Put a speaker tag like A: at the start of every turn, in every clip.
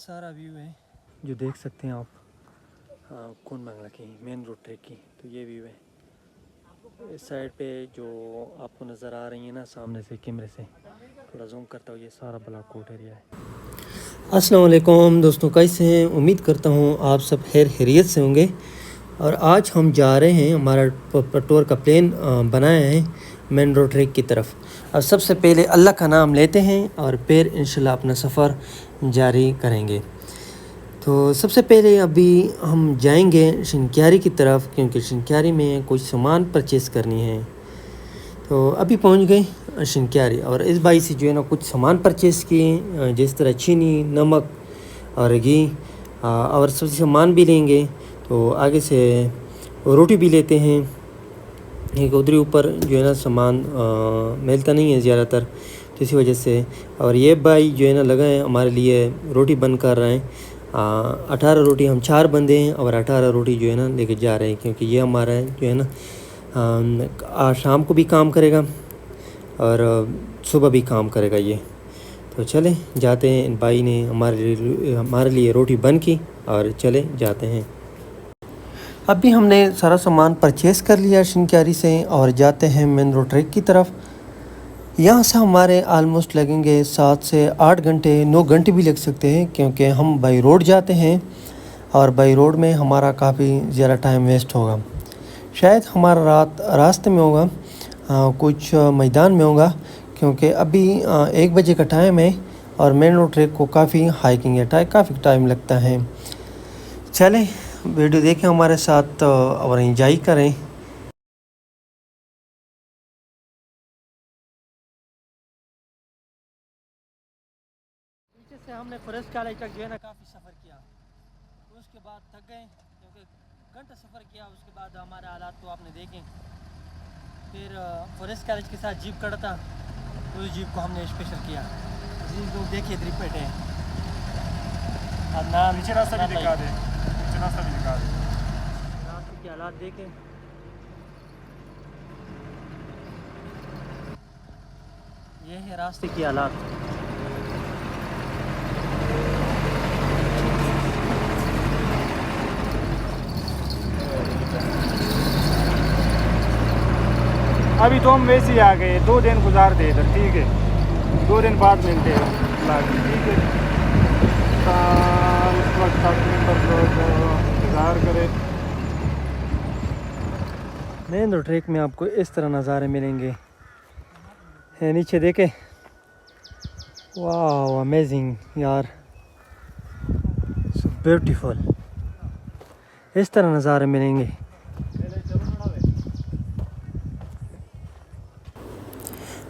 A: सारा व्यू है जो देख सकते हैं आप कौन बांग्ला की मेन रोड ट्रैक की। तो ये व्यू है इस साइड पे जो आपको नज़र आ रही है ना सामने से कैमरे से, थोड़ा जूम करता हूँ, ये सारा बलाकोट एरिया है। अस्सलाम वालेकुम दोस्तों, कैसे हैं? उम्मीद करता हूँ आप सब खैरियत से होंगे। और आज हम जा रहे हैं, हमारा टूर का प्लान बनाया है मेन रोड ट्रैक की तरफ। अब सबसे पहले अल्लाह का नाम लेते हैं और फिर इंशाल्लाह अपना सफ़र जारी करेंगे। तो सबसे पहले अभी हम जाएंगे शिनक्यारी की तरफ, क्योंकि शिनक्यारी में कुछ सामान परचेस करनी है। तो अभी पहुंच गए शिनक्यारी और इस भाई से जो है ना कुछ सामान परचेस किए, जिस तरह चीनी, नमक और घी और सब सामान भी लेंगे। तो आगे से रोटी भी लेते हैं, एक उधरी ऊपर जो है ना सामान मिलता नहीं है ज़्यादातर, तो इसी वजह से। और ये भाई जो है ना लगा है हमारे लिए रोटी बंद कर रहे हैं। 18 रोटी, हम 4 बंदे हैं और 18 रोटी जो है ना लेके जा रहे हैं, क्योंकि ये हमारा जो है ना शाम को भी काम करेगा और सुबह भी काम करेगा ये। तो चले जाते हैं। भाई ने हमारे लिए रोटी बंद की और चले जाते हैं। अभी हमने सारा सामान परचेस कर लिया शिनक्यारी से और जाते हैं मेन रोड ट्रैक की तरफ। यहाँ से हमारे आलमोस्ट लगेंगे 7 से 8 घंटे, 9 घंटे भी लग सकते हैं, क्योंकि हम बाई रोड जाते हैं और बाई रोड में हमारा काफ़ी ज़्यादा टाइम वेस्ट होगा। शायद हमारा रास्ते में होगा, कुछ मैदान में होगा, क्योंकि अभी 1 बजे का टाइम है और मेन रोड ट्रैक को काफ़ी हाइकिंग है, काफ़ी टाइम लगता है। चलें वीडियो देखें हमारे साथ और एंजॉय करें। से हमने फॉरेस्ट कॉलेज तक जो है ना काफ़ी सफ़र किया, उसके बाद थक गए, क्योंकि घंटा सफ़र किया। उसके बाद हमारे हालात तो आपने देखे। फिर फॉरेस्ट कॉलेज के साथ जीप खड़ा था, तो उस जीप को हमने स्पेशल किया। जीप लोग देखिए इधर बैठे हैं।
B: नीचे रास्ता भी दिखा दे, नीचे रास्ता भी दिखा दे।
A: रास्ते के हालात देखें। ये है रास्ते के हालात।
B: अभी तो हम वैसे ही आ गए, 2 दिन गुजार दे इधर, ठीक है। 2 दिन बाद मिलते हैं, ठीक है। इस वक्त इंतज़ार करें।
A: मेन रोड ट्रैक में आपको इस तरह नज़ारे मिलेंगे। नीचे देखे, वाह अमेजिंग यार, सो ब्यूटीफुल। इस तरह नज़ारे मिलेंगे।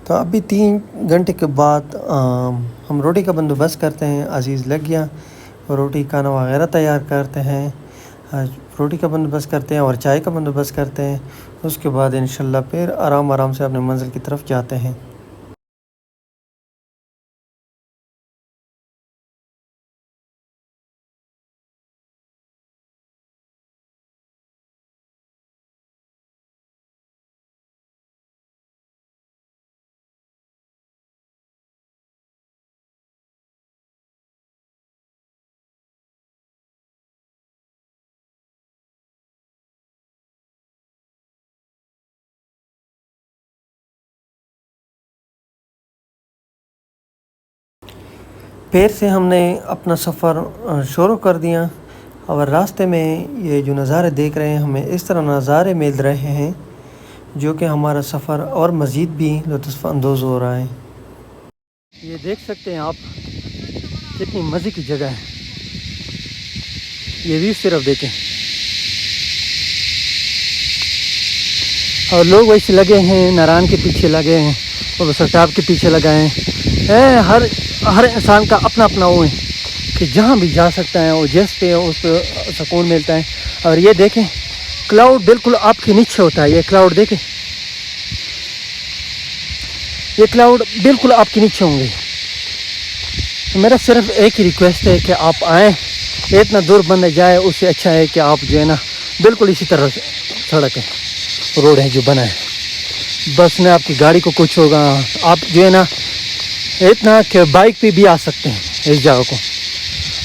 A: तो अभी 3 घंटे के बाद हम रोटी का बंदोबस्त करते हैं। अजीज़ लग गया, रोटी खाना वगैरह तैयार करते हैं, रोटी का बंदोबस्त करते हैं और चाय का बंदोबस्त करते हैं। उसके बाद इंशाल्लाह फिर आराम से अपने मंजिल की तरफ जाते हैं। पैर से हमने अपना सफ़र शुरू कर दिया और रास्ते में ये जो नज़ारे देख रहे हैं, हमें इस तरह नज़ारे मिल रहे हैं जो कि हमारा सफ़र और मज़ीद भी लुत्फ़ अंदोज़ हो रहा है। ये देख सकते हैं आप कितनी मज़े की जगह है। ये भी सिर्फ देखें, और लोग वैसे लगे हैं, नारायण के पीछे लगे हैं और सरताब के पीछे लगाए हैं। हर इंसान का अपना अपना वो है कि जहाँ भी जा सकता है और जिस पे उस पर सुकून मिलता है। और ये देखें, क्लाउड बिल्कुल आपके नीचे होता है। ये क्लाउड देखें, ये क्लाउड बिल्कुल आपके नीचे होंगे। तो मेरा सिर्फ एक ही रिक्वेस्ट है कि आप आएँ, इतना दूर बंदा जाए, उससे अच्छा है कि आप जो है ना बिल्कुल इसी तरह सड़क है, रोड है जो बना है, बस में आपकी गाड़ी को कुछ होगा, आप जो है ना इतना कि बाइक पे भी आ सकते हैं इस जगह को।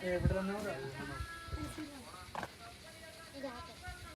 A: Eh, beneran ora?